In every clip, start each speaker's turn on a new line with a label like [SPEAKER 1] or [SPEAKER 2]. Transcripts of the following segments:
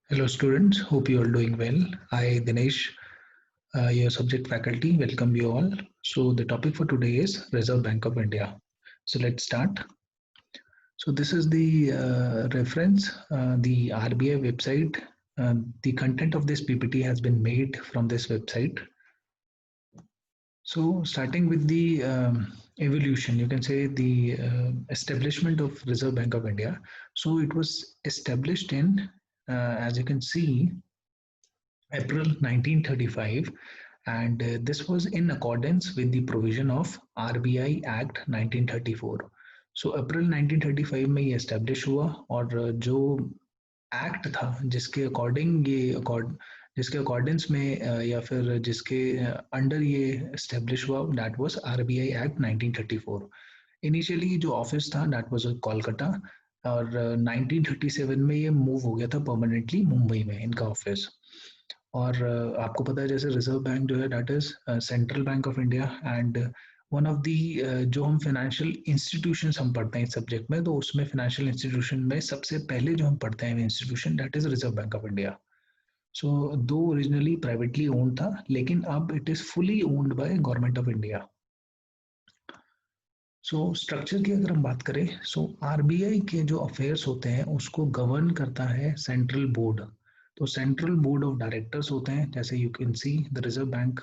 [SPEAKER 1] Hello students, hope you are doing well. I Dinesh, your subject faculty, welcome you all. So the topic for today is Reserve Bank of India. So let's start. So this is the reference, the RBI website. The content of this PPT has been made from this website. So starting with the evolution, you can say the establishment of Reserve Bank of India. So it was established in, as you can see, April 1935, and this was in accordance with the provision of RBI Act 1934. So अप्रैल 1935 में ये establish हुआ और जो act था जिसके accordance में या फिर जिसके अंडर ये एस्टेब्लिश हुआ that was RBI Act 1934. Initially जो ऑफिस था दैट वाज कोलकाता और 1937 में ये मूव हो गया था परमानेंटली मुंबई में इनका ऑफिस. और आपको पता है जैसे रिजर्व बैंक जो है that is central bank of India and one of the जो हम फाइनेंशियल इंस्टीट्यूशंस हम पढ़ते हैं इस सब्जेक्ट में तो उसमें फाइनेंशियल इंस्टीट्यूशन में सबसे पहले जो हम पढ़ते हैं institution that is Reserve Bank of India. So though originally privately owned था लेकिन अब it is fully owned by government of India. So structure की अगर हम बात करें सो आरबीआई के जो अफेयर्स होते हैं उसको गवर्न करता है सेंट्रल बोर्ड. तो सेंट्रल बोर्ड ऑफ डायरेक्टर्स होते हैं जैसे you can see the Reserve Bank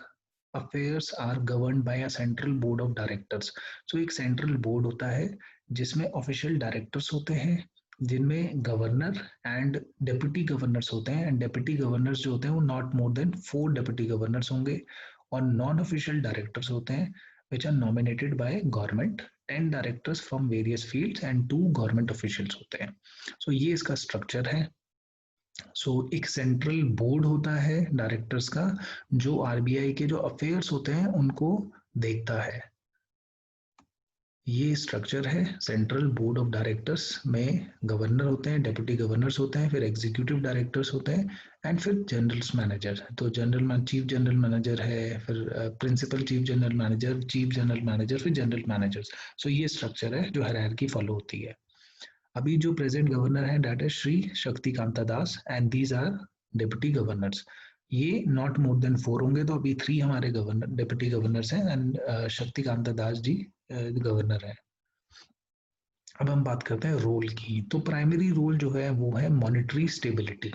[SPEAKER 1] affairs are govern by a central board of directors. So एक सेंट्रल बोर्ड होता है जिसमें ऑफिशियल डायरेक्टर्स होते हैं जिनमें गवर्नर एंड डेप्यूटी गवर्नर्स होते हैं एंड डेप्यूटी गवर्नर्स जो होते हैं वो not more than 4 deputy governors होंगे और नॉन ऑफिशियल डायरेक्टर्स होते हैं which are nominated by government. 10 directors from various fields and 2 government officials होते हैं. सो ये इसका स्ट्रक्चर है. सो एक सेंट्रल बोर्ड होता है डायरेक्टर्स का जो आरबीआई के जो अफेयर्स होते हैं उनको देखता है. ये स्ट्रक्चर है. सेंट्रल बोर्ड ऑफ डायरेक्टर्स में गवर्नर होते हैं, डेप्यूटी गवर्नर्स होते हैं, फिर एग्जीक्यूटिव डायरेक्टर्स होते हैं एंड फिर जनरल्स मैनेजर. तो चीफ जनरल मैनेजर है, फिर प्रिंसिपल चीफ जनरल मैनेजर, फिर जनरल मैनेजर्स. सो ये स्ट्रक्चर है जो हायरार्की फॉलो होती है. अभी जो प्रेजेंट गवर्नर है that is Shri Shaktikanta Das and these are deputy governors. ये नॉट मोर देन 4 होंगे तो अभी 3 हमारे गवर्नर डेप्यूटी गवर्नर्स हैं एंड शक्तिकांता दास जी गवर्नर है. अब हम बात करते हैं रोल की. तो प्राइमरी रोल जो है वो है मॉनेटरी स्टेबिलिटी.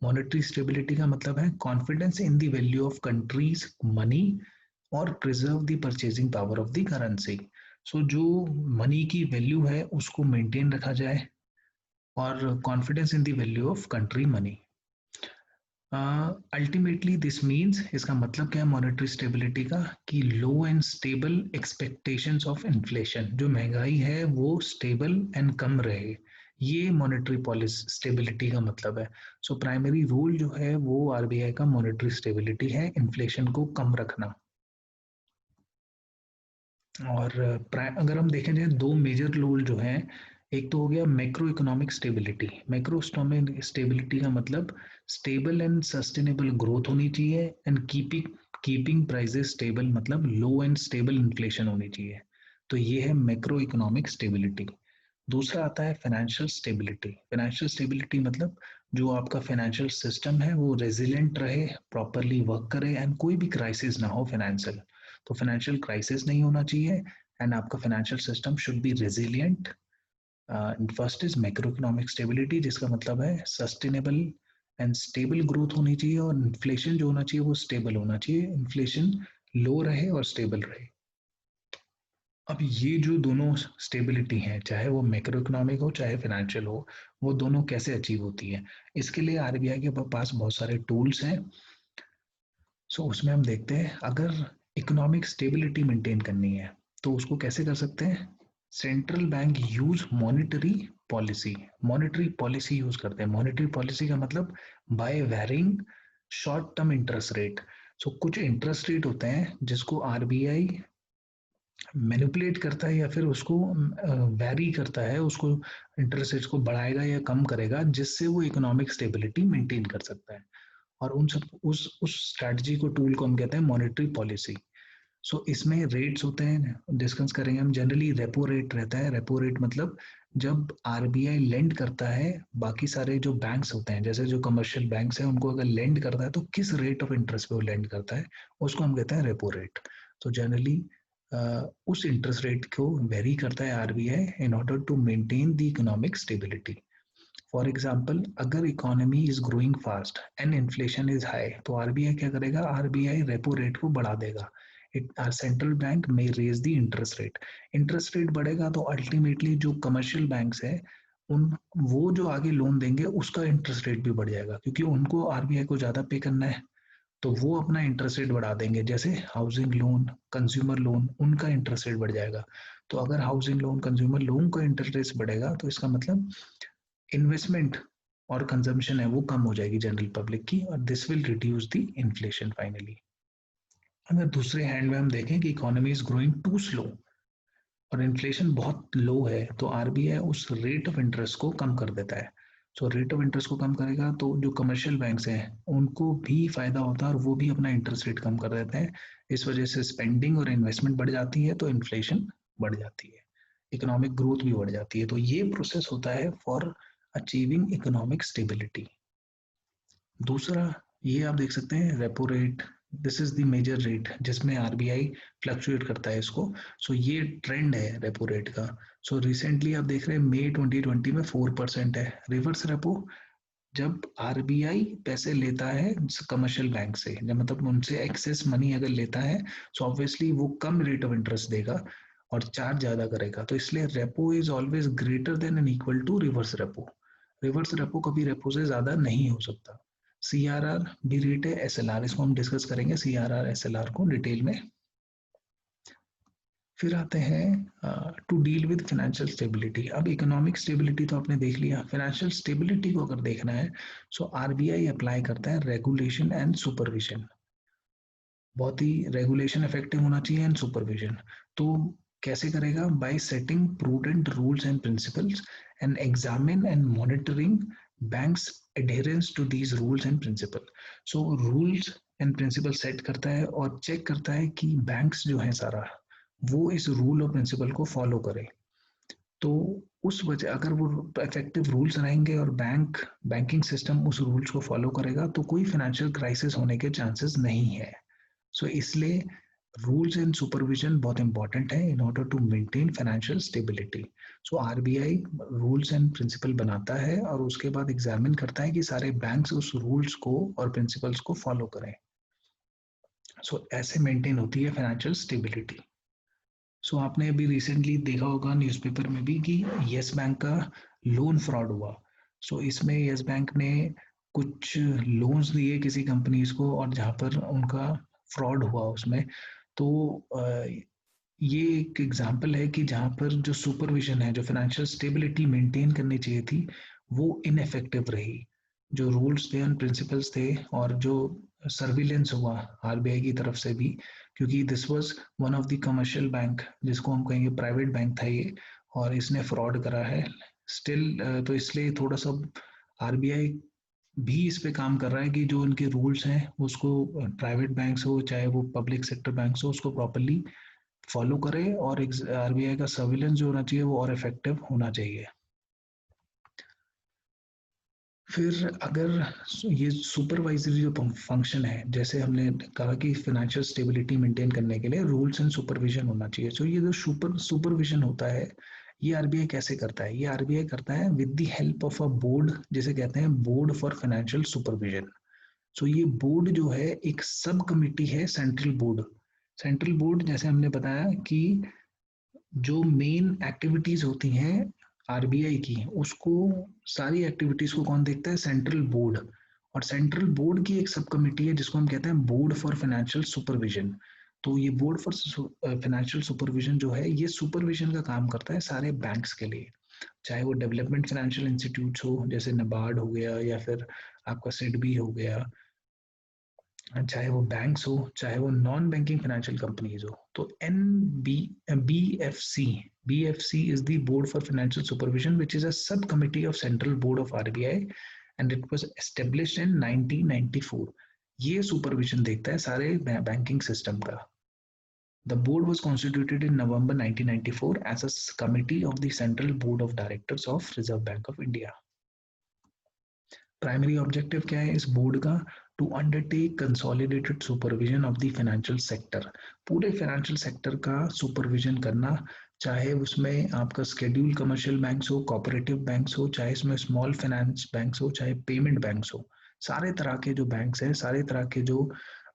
[SPEAKER 1] मॉनेटरी स्टेबिलिटी का मतलब है confidence in the value of country's money और preserve the purchasing power of the currency. So जो मनी की वैल्यू है उसको मेंटेन रखा जाए और confidence in the value of country money. Ultimately this means इसका मतलब क्या है मॉनेटरी स्टेबिलिटी का कि low and stable expectations of inflation. जो महंगाई है वो स्टेबल एंड कम रहे, ये मॉनेटरी पॉलिसी स्टेबिलिटी का मतलब है. सो प्राइमरी रूल जो है वो आरबीआई का मॉनेटरी स्टेबिलिटी है, इन्फ्लेशन को कम रखना. और अगर हम देखें जाए 2 मेजर रूल जो हैं, एक तो हो गया macro economic stability. Macro economic stability का मतलब स्टेबल एंड सस्टेनेबल ग्रोथ होनी चाहिए एंड कीपिंग प्राइसेस स्टेबल, मतलब लो एंड स्टेबल इन्फ्लेशन होनी चाहिए. तो ये है मैक्रो इकोनॉमिक स्टेबिलिटी. दूसरा आता है फाइनेंशियल स्टेबिलिटी. फाइनेंशियल स्टेबिलिटी मतलब जो आपका फाइनेंशियल सिस्टम है वो रेजिलिएंट रहे, प्रॉपरली वर्क करे एंड कोई भी क्राइसिस ना हो फाइनेंशियल. तो फाइनेंशियल क्राइसिस नहीं होना चाहिए एंड आपका financial system should be resilient. First is macro economic stability जिसका मतलब है सस्टेनेबल एंड स्टेबल ग्रोथ होनी चाहिए और इन्फ्लेशन जो होना चाहिए वो स्टेबल होना चाहिए, इन्फ्लेशन लो रहे और स्टेबल रहे. अब ये जो दोनों स्टेबिलिटी हैं चाहे वो मैक्रो इकोनॉमिक हो चाहे फाइनेंशियल हो, वो दोनों कैसे अचीव होती है, इसके लिए आरबीआई के पास बहुत सारे टूल्स हैं. सो उसमें हम देखते हैं अगर इकोनॉमिक स्टेबिलिटी मेंटेन करनी है तो उसको कैसे कर सकते हैं. Central bank use monetary policy. Monetary policy use करते हैं. मॉनेटरी पॉलिसी का मतलब by varying short term interest rate. So कुछ इंटरेस्ट रेट होते हैं जिसको आरबीआई मैनिपुलेट करता है या फिर उसको वैरी करता है, उसको इंटरेस्ट रेट्स को बढ़ाएगा या कम करेगा जिससे वो इकोनॉमिक स्टेबिलिटी मेंटेन कर सकता है. और उन सब उस स्ट्रैटेजी को टूल को हम कहते हैं मॉनेटरी पॉलिसी. सो इसमें रेट्स होते हैं, डिस्कस करेंगे हम. जनरली रेपो रेट रहता है. रेपो रेट मतलब जब आरबीआई लेंड करता है, बाकी सारे जो बैंक्स होते हैं, जैसे जो कमर्शियल बैंक्स हैं, उनको अगर लेंड करता है तो किस रेट ऑफ इंटरेस्ट पे वो लेंड करता है, उसको हम कहते हैं रेपो रेट। तो जनरली उस इंटरेस्ट रेट को वेरी करता है RBI in order to maintain the economic stability. For example, अगर economy is growing fast and inflation is high, तो आरबीआई क्या करेगा, आरबीआई रेपो रेट को बढ़ा देगा। Central bank may raise the interest rate. Interest rate बढ़ेगा तो ultimately जो कमर्शियल बैंक्स है, उन वो जो आगे लोन देंगे उसका इंटरेस्ट रेट भी बढ़ जाएगा, क्योंकि उनको आरबीआई को ज़्यादा पे करना है, तो वो अपना इंटरेस्ट रेट बढ़ा देंगे। जैसे हाउसिंग लोन, कंज्यूमर लोन, उनका इंटरेस्ट रेट बढ़ जाएगा। तो अगर हाउसिंग लोन, कंज्यूमर लोन का इंटरेस्ट रेट बढ़ेगा तो इसका मतलब इन्वेस्टमेंट और कंजम्पशन है वो कम हो जाएगी जनरल पब्लिक की, और this will reduce the inflation finally. अगर दूसरे हैंड में हम देखें कि economy is growing too slow और इन्फ्लेशन बहुत लो है, तो आरबीआई उस रेट ऑफ इंटरेस्ट को कम कर देता है। सो रेट ऑफ इंटरेस्ट को कम करेगा तो जो कमर्शियल बैंक्स हैं उनको भी फायदा होता है, और वो भी अपना इंटरेस्ट रेट कम कर देते हैं। इस वजह से स्पेंडिंग और इन्वेस्टमेंट बढ़ जाती है, तो इन्फ्लेशन बढ़ जाती है, इकोनॉमिक ग्रोथ भी बढ़ जाती है। तो ये प्रोसेस होता है फॉर अचीविंग इकोनॉमिक स्टेबिलिटी। दूसरा, ये आप देख सकते हैं repo rate, this is the major rate जिसमें आरबीआई फ्लक्चुएट करता है इसको। सो ये ट्रेंड है रेपो रेट का। सो रिसेंटली आप देख रहे हैं मई 2020 में 4% है रिवर्स रेपो। जब आरबीआई पैसे लेता है कमर्शियल बैंक से, जब मतलब उनसे एक्सेस मनी अगर लेता है, सो ऑब्वियसली वो कम रेट ऑफ इंटरेस्ट देगा और चार्ज ज्यादा करेगा। तो इसलिए repo is always greater than and equal to reverse repo. Reverse repo कभी रेपो से ज्यादा नहीं हो सकता। सीआरआर भी रेट है, एसएलआर, इसको हम डिस्कस करेंगे सीआरआर एसएलआर को डिटेल में। फिर आते हैं to deal with financial stability. अब इकोनॉमिक स्टेबिलिटी तो आपने देख लिया, फाइनेंशियल स्टेबिलिटी को अगर देखना है, सो आरबीआई अप्लाई करता है रेगुलेशन एंड सुपरविजन। बहुत ही रेगुलेशन इफेक्टिव होना चाहिए एंड सुपरविजन। तो कैसे करेगा, by setting prudent rules and principles and examine and monitoring banks adherence to these rules and principle. So rules and principle set करता है और चेक करता है कि बैंक्स जो है सारा वो इस रूल और प्रिंसिपल को फॉलो करे। तो उस वजह, अगर वो इफेक्टिव रूल्स रहेंगे और बैंकिंग सिस्टम उस रूल्स को फॉलो करेगा, तो कोई फाइनेंशियल क्राइसिस होने के चांसेस नहीं है। सो इसलिए रूल्स एंड सुपरविजन बहुत इंपॉर्टेंट है in order to maintain financial stability. So RBI rules and principle बनाता है और उसके बाद एग्जामिन करता है कि सारे बैंक्स उस रूल्स को और प्रिंसिपल्स को फॉलो करें। सो ऐसे मेंटेन होती है फाइनेंशियल स्टेबिलिटी। सो आपने अभी रिसेंटली देखा होगा न्यूज़पेपर में भी कि यस बैंक का लोन फ्रॉड हुआ। सो इसमें यस बैंक ने कुछ लोन्स दिए किसी कंपनीज को, और जहाँ पर उनका फ्रॉड हुआ उसमें, तो ये एक एग्जांपल है कि जहाँ पर जो सुपरविजन है, जो फाइनेंशियल स्टेबिलिटी मेंटेन करनी चाहिए थी, वो इनफेक्टिव रही। जो रूल्स थे एंड प्रिंसिपल्स थे और जो सर्विलेंस हुआ आरबीआई की तरफ से भी, क्योंकि this was one of the commercial bank, जिसको हम कहेंगे प्राइवेट बैंक था ये, और इसने फ्रॉड करा है स्टिल। तो इसलिए थोड़ा सा आरबीआई भी इस पे काम कर रहा है कि जो उनके रूल्स हैं उसको, प्राइवेट बैंक्स हो चाहे वो पब्लिक सेक्टर बैंक्स हो, उसको प्रॉपरली फॉलो करे, और आरबीआई का सर्विलेंस जो होना चाहिए वो और इफेक्टिव होना चाहिए। फिर अगर ये सुपरवाइजरी जो फंक्शन है, जैसे हमने कहा कि फाइनेंशियल स्टेबिलिटी मेंटेन करने के लिए रूल्स एंड सुपरविजन होना चाहिए, तो ये जो सुपरविजन होता है, ये आरबीआई कैसे करता है, ये आरबीआई करता है with the help of a board, जिसे कहते हैं बोर्ड फॉर फाइनेंशियल सुपरविजन। सो ये बोर्ड जो है एक सब कमिटी है सेंट्रल बोर्ड। सेंट्रल बोर्ड जैसे हमने बताया कि जो मेन एक्टिविटीज होती हैं आरबीआई की, उसको सारी एक्टिविटीज को कौन देखता है, सेंट्रल बोर्ड। और सेंट्रल बोर्ड की एक सब कमिटी है जिसको हम कहते हैं बोर्ड फॉर फाइनेंशियल सुपरविजन। तो ये बोर्ड फॉर फाइनेंशियल सुपरविजन जो है, ये सुपरविजन का काम करता है सारे बैंक्स के लिए, चाहे वो डेवलपमेंट फाइनेंशियल इंस्टीट्यूट हो जैसे नबार्ड हो गया, या फिर आपका सिडबी हो गया, चाहे वो बैंक्स हो चाहे वो नॉन बैंकिंग फाइनेंशियल कंपनीज हो। तो N B B F C is the board for financial supervision which is a sub committee of central board of RBI and it was established in 1994। ये supervision देखता है सारे banking system का। The board was constituted in November 1994 as a committee of the Central Board of Directors of Reserve Bank of India. Primary objective क्या है इस board का? To undertake consolidated supervision of the financial sector, पूरे financial sector का supervision करना, चाहे उसमें आपका स्केड्यूल कमर्शियल बैंक्स हो, कोऑपरेटिव बैंक्स हो, चाहे इसमें स्मॉल फाइनेंस बैंक्स हो, चाहे पेमेंट बैंक्स हो, सारे तरह के जो बैंक्स हैं, सारे तरह के जो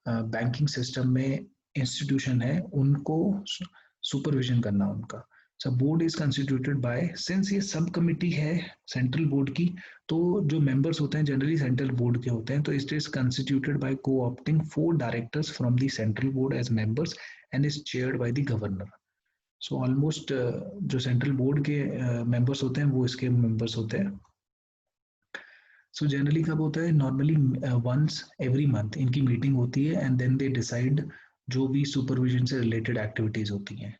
[SPEAKER 1] बैंकिंग सिस्टम में इंस्टीट्यूशन है, उनको सुपरविजन करना उनका। सब board is constituted by, since ये सब कमिटी है सेंट्रल बोर्ड की, तो जो मेंबर्स होते हैं जनरली सेंट्रल बोर्ड के होते हैं, तो it is constituted by co-opting 4 directors from the central board as members and is chaired by the governor. So almost जो सेंट्रल बोर्ड के मेंबर्स होते हैं वो इसके मेंबर्स होते हैं। सो जनरली कब होता है? नॉर्मली वंस एवरी मंथ इनकी मीटिंग होती है एंड देन दे डिसाइड जो भी सुपरविजन से रिलेटेड एक्टिविटीज होती हैं।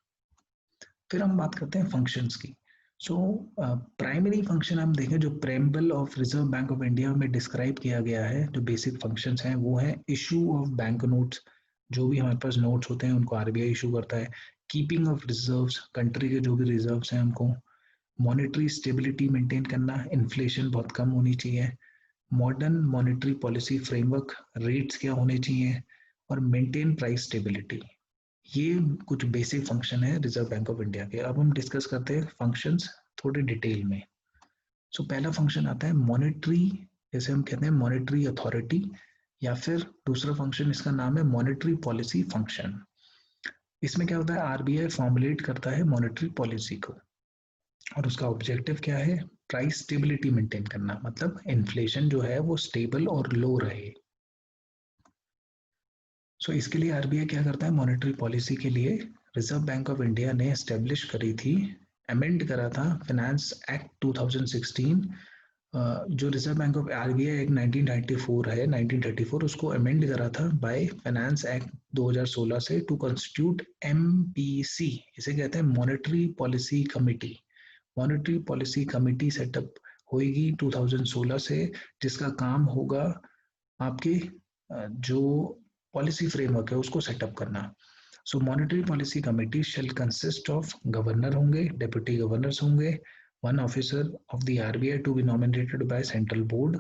[SPEAKER 1] फिर हम बात करते हैं फंक्शंस की। सो प्राइमरी फंक्शन हम देखें जो preamble of reserve Bank of India में डिस्क्राइब किया गया है, जो बेसिक फंक्शंस हैं वो है इशू ऑफ बैंक नोट्स, जो भी हमारे पास नोट्स होते हैं उनको आरबीआई इशू करता है। कीपिंग ऑफ रिजर्व्स, कंट्री के जो भी रिजर्व्स हैं उनको। मॉनेटरी स्टेबिलिटी मेंटेन करना, इन्फ्लेशन बहुत कम होनी चाहिए। Modern monetary policy framework, rates क्या होने चाहिए, और मेंटेन प्राइस स्टेबिलिटी। ये कुछ बेसिक फंक्शन है रिजर्व बैंक ऑफ इंडिया के। अब हम डिस्कस करते हैं फंक्शंस थोड़े डिटेल में। सो पहला फंक्शन आता है मॉनेटरी, जैसे हम कहते हैं मॉनेटरी अथॉरिटी, या फिर दूसरा फंक्शन इसका नाम है मॉनेटरी पॉलिसी फंक्शन। इसमें क्या होता है? आरबीआई फॉर्मुलेट करता है मॉनेटरी पॉलिसी को, और उसका ऑब्जेक्टिव क्या है? प्राइस स्टेबिलिटी मेंटेन करना, मतलब इन्फ्लेशन जो है वो स्टेबल और लो रहे। सो इसके लिए आरबीआई क्या करता है? मॉनेटरी पॉलिसी के लिए रिजर्व बैंक ऑफ इंडिया ने एस्टेब्लिश करी थी, अमेंड करा था फाइनेंस एक्ट 2016, जो reserve Bank of RBI act 1994 है, 1934, उसको अमेंड करा था बाय फाइनेंस एक्ट 2016 से, टू कॉन्स्टिट्यूट एमपीसी, इसे कहते हैं monetary policy committee. Monetary policy committee setup होगी 2016 से, जिसका काम होगा आपके जो पॉलिसी फ्रेमवर्क है उसको सेटअप करना। So monetary policy committee shall consist of governor होंगे, डेप्यूटी गवर्नर्स होंगे, one officer of the RBI to be nominated by central board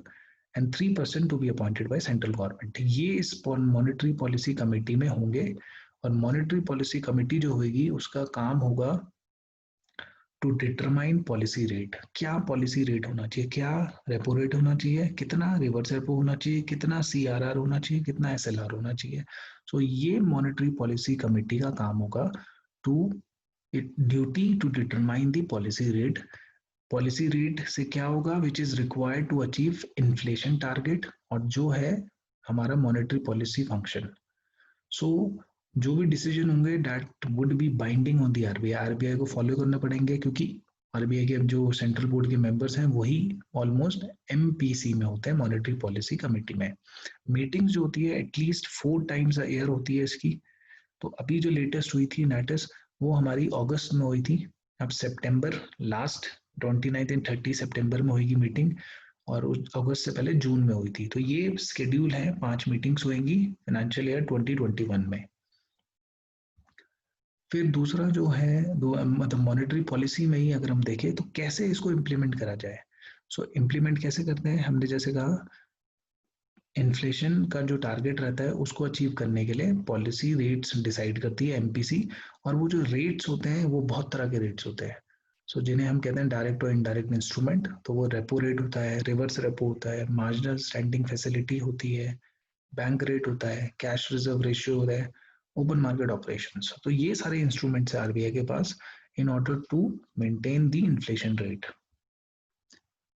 [SPEAKER 1] and 3 person to be appointed by central government. ये इस monetary policy committee में होंगे, और monetary policy committee जो होगी उसका काम होगा टू डिटरमाइन पॉलिसी रेट। क्या पॉलिसी रेट होना चाहिए, क्या रेपो रेट होना चाहिए, कितना रिवर्स रेपो होना चाहिए, कितना सीआरआर होना चाहिए, कितना एसएलआर होना चाहिए। सो ये मॉनेटरी पॉलिसी कमेटी का काम होगा to duty to determine the policy rate. Policy rate से क्या होगा? Which is required to achieve inflation target, और जो है हमारा मॉनेटरी पॉलिसी फंक्शन। सो जो भी डिसीजन होंगे that would be binding on the RBI, RBI को फॉलो करना पड़ेंगे, क्योंकि आरबीआई के जो सेंट्रल बोर्ड के मेंबर्स हैं वही ऑलमोस्ट एमपीसी में होते हैं, मॉनेटरी पॉलिसी कमेटी में। मीटिंग्स जो होती है एटलीस्ट 4 टाइम्स अ ईयर होती है इसकी। तो अभी जो लेटेस्ट हुई थी नेटेस, वो हमारी अगस्त में हुई थी। अब सितंबर लास्ट 29 एंड 30 सितंबर में होगी मीटिंग, और अगस्त से पहले जून में हुई थी। तो ये स्केड्यूल है, 5 मीटिंग्स होंगी फाइनेंशियल ईयर 2021 में। फिर दूसरा जो है मतलब मॉनेटरी पॉलिसी में ही अगर हम देखें तो कैसे इसको इम्प्लीमेंट करा जाए। सो इम्प्लीमेंट कैसे करते हैं? हमने जैसे कहा इन्फ्लेशन का जो टारगेट रहता है उसको अचीव करने के लिए पॉलिसी रेट्स डिसाइड करती है एमपीसी, और वो जो रेट्स होते हैं वो बहुत तरह के रेट्स होते हैं। सो जिन्हें हम कहते हैं डायरेक्ट और इनडायरेक्ट इंस्ट्रूमेंट। तो वो रेपो रेट होता है, रिवर्स रेपो होता है, मार्जिनल स्टैंडिंग फैसिलिटी होती है, बैंक रेट होता है, कैश रिजर्व रेशियो होता है, ओपन मार्केट ऑपरेशंस। तो ये सारे इंस्ट्रूमेंट्स है आरबीआई के पास in order to maintain the inflation rate.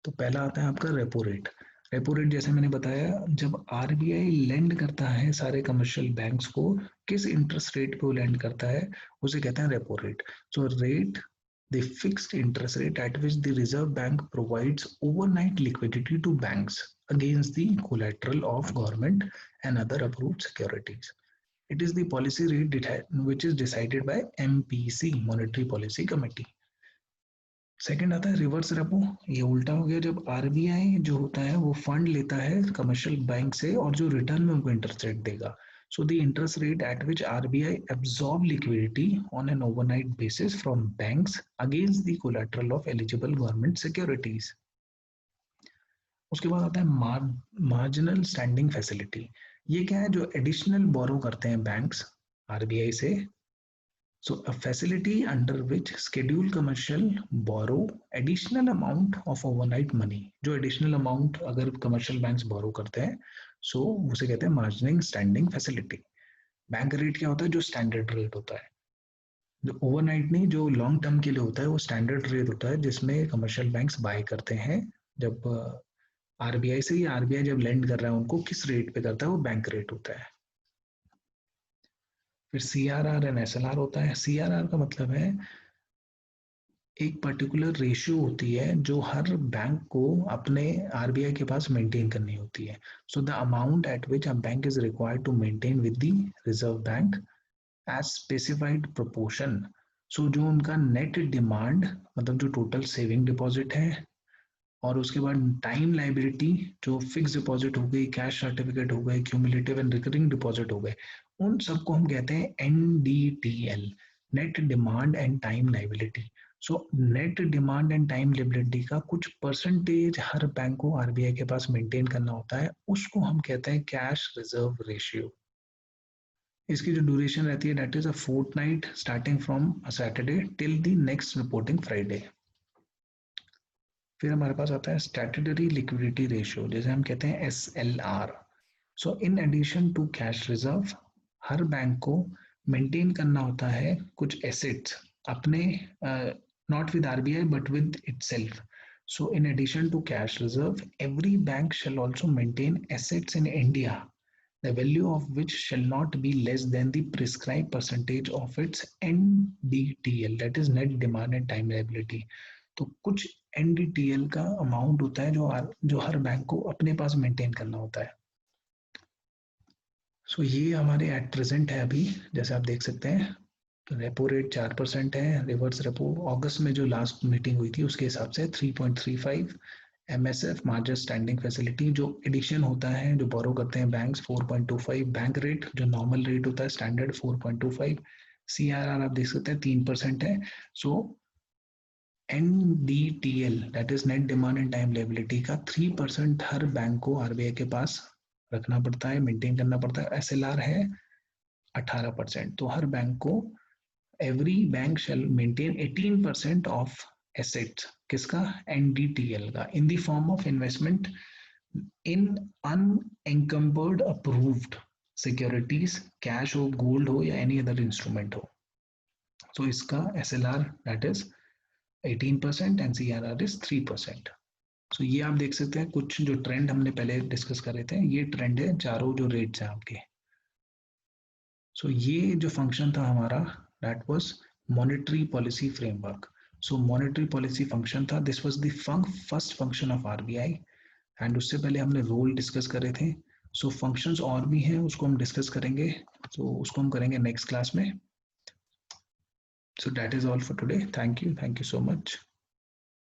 [SPEAKER 1] तो पहला आता है आपका रेपो रेट। रेपो रेट जैसे मैंने बताया, जब आरबीआई लेंड करता है सारे कमर्शियल बैंक्स को, किस इंटरेस्ट रेट पे वो लेंड करता है उसे कहते हैं repo rate. So rate the fixed interest rate at which the Reserve Bank provides overnight liquidity to banks against the collateral of government and other approved securities. It is the policy rate which is decided by MPC, Monetary Policy Committee. Second आता है reverse repo. ये उल्टा हो गया, जब RBI जो होता है वो फंड लेता है कमर्शियल बैंक से और जो रिटर्न में उनको इंटरेस्ट रेट देगा। So the interest rate at which RBI absorb liquidity on an overnight basis from banks against the collateral of eligible government securities. उसके बाद आता है मार्जिनल स्टैंडिंग फैसिलिटी. ये क्या है? जो एडिशनल बोरो करते हैं बैंक्स आरबीआई से. So a facility under which scheduled commercial borrow additional amount of overnight money. जो additional amount अगर commercial banks borrow करते हैं, so उसे कहते हैं margining standing facility. Bank rate क्या होता है? जो स्टैंडर्ड रेट होता है. जो ओवरनाइट नहीं, जो लॉन्ग टर्म के लिए होता है वो स्टैंडर्ड रेट होता है जिसमें कमर्शियल बैंक्स बाय करते हैं. जब आरबीआई से, या आरबीआई जब लेंड कर रहा है उनको किस रेट पे करता है, वो बैंक रेट होता है. फिर सीआरआर एंड एसएलआर होता है. सीआरआर का मतलब है एक पर्टिकुलर रेशियो होती है जो हर बैंक को अपने आरबीआई के पास मेंटेन करनी होती है. So the amount at which a bank is required to maintain with the Reserve Bank as specified proportion. So जो उनका नेट डिमांड, मतलब जो टोटल सेविंग डिपॉजिट है, और उसके बाद टाइम लाइबिलिटी, जो फिक्स डिपॉजिट हो गई, कैश सर्टिफिकेट हो गए, क्यूमुलेटिव एंड रिकरिंग डिपॉजिट हो गए, उन सबको हम कहते हैं NDTL, net demand and time liability. So net demand and time liability का कुछ परसेंटेज हर बैंक को आरबीआई के पास मेंटेन करना होता है, उसको हम कहते हैं कैश रिजर्व रेशियो. इसकी जो ड्यूरेशन रहती है that is a fortnight starting from a Saturday till the next reporting Friday. फिर हमारे पास आता है स्टैट्यूटरी लिक्विडिटी रेशियो, जैसे हम कहते हैं SLR. So in addition to cash reserve, हर बैंक को मेंटेन करना होता है कुछ एसेट्स अपने, not with RBI but with itself. So in addition to cash reserve, every bank shall also maintain assets in India, the value of which shall not be less than the prescribed percentage of its NDTL, that is net demand and time liability. तो कुछ NDTL का amount होता है जो हर bank को अपने पास maintain करना होता है. सो ये हमारे एट प्रेजेंट है अभी, जैसे आप देख सकते हैं. रेपो रेट 4% है. रिवर्स रेपो अगस्त में जो लास्ट मीटिंग हुई थी उसके हिसाब से 3.35. MSF मार्जिन स्टैंडिंग फैसिलिटी, जो एडिशन होता है जो बोरो करते हैं बैंक्स, 4.25. बैंक रेट जो नॉर्मल रेट होता है स्टैंडर्ड 4.25. CRR आप देख सकते हैं 3% है. सो NDTL that is net demand and time liability का 3% हर बैंक को आरबीआई के पास रखना पड़ता है, मेंटेन करना पड़ता है. SLR है 18%. तो हर बैंक को, every bank shall maintain 18% of assets. किसका? NDTL का, in the form of investment in unencumbered approved securities, cash हो, गोल्ड हो, या एनी अदर इंस्ट्रूमेंट हो. सो इसका SLR that is 18% and CRR is 3%. So ये आप देख सकते हैं कुछ जो ट्रेंड हमने पहले डिस्कस करे थे, ये ट्रेंड है चारों जो रेट्स हैं आपके. सो ये जो फंक्शन था हमारा that was monetary policy framework. So monetary policy function था, this was the first function of RBI. And उससे पहले हमने रोल डिस्कस करे थे. सो फंक्शंस और भी हैं, उसको हम डिस्कस करेंगे. सो उसको हम करेंगे नेक्स्ट क्लास में. So that is all for today. Thank you so much.